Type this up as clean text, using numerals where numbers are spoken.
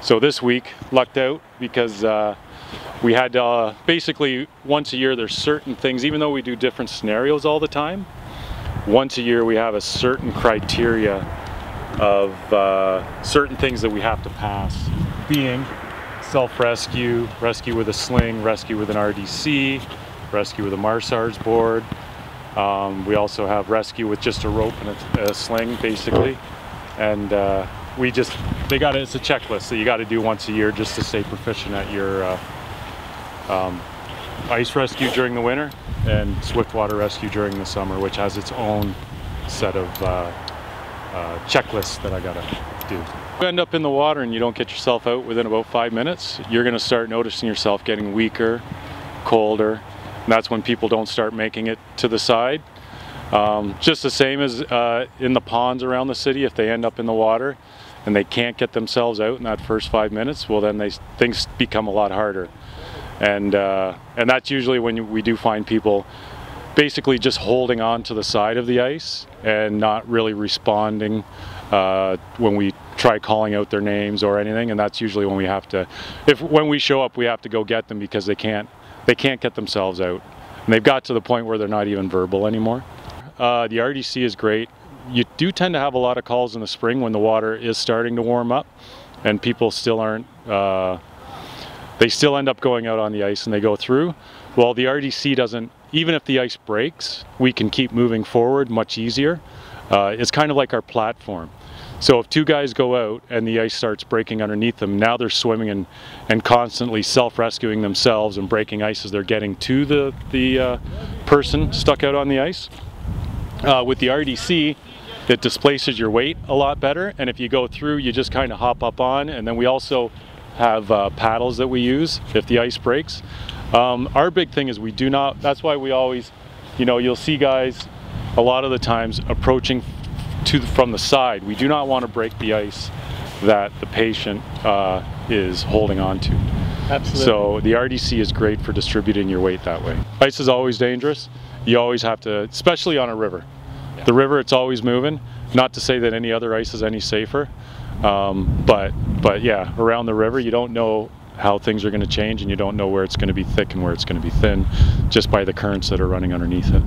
So this week, lucked out because we had basically once a year there's certain things, even though we do different scenarios all the time, once a year we have a certain criteria of certain things that we have to pass, being self-rescue, rescue with a sling, rescue with an RDC, rescue with a Marsar's board. We also have rescue with just a rope and a sling basically, and it's a checklist that you got to do once a year just to stay proficient at your ice rescue during the winter and swiftwater rescue during the summer, which has its own set of checklists that I gotta do. If you end up in the water and you don't get yourself out within about 5 minutes, you're gonna start noticing yourself getting weaker, colder, and that's when people don't start making it to the side. Just the same as in the ponds around the city, if they end up in the water and they can't get themselves out in that first 5 minutes, well then things become a lot harder. And that's usually when we do find people basically just holding on to the side of the ice and not really responding when we try calling out their names or anything, and that's usually when we have to, when we show up, we have to go get them because they can't get themselves out. And they've got to the point where they're not even verbal anymore. The RDC is great. You do tend to have a lot of calls in the spring when the water is starting to warm up and people still aren't, they still end up going out on the ice and they go through. Well, the RDC doesn't, even if the ice breaks, we can keep moving forward much easier. It's kind of like our platform. So if two guys go out and the ice starts breaking underneath them, now they're swimming and constantly self-rescuing themselves and breaking ice as they're getting to the person stuck out on the ice. With the RDC, it displaces your weight a lot better, and if you go through, you just kind of hop up on, and then we also have paddles that we use if the ice breaks. Our big thing is we do not, that's why we always, you'll see guys a lot of the times approaching from the side. We do not want to break the ice that the patient is holding on to. Absolutely. So the RDC is great for distributing your weight that way. Ice is always dangerous. You always have to, especially on a river. Yeah. The river, it's always moving. Not to say that any other ice is any safer, but yeah, around the river, you don't know how things are going to change, and you don't know where it's going to be thick and where it's going to be thin just by the currents that are running underneath it.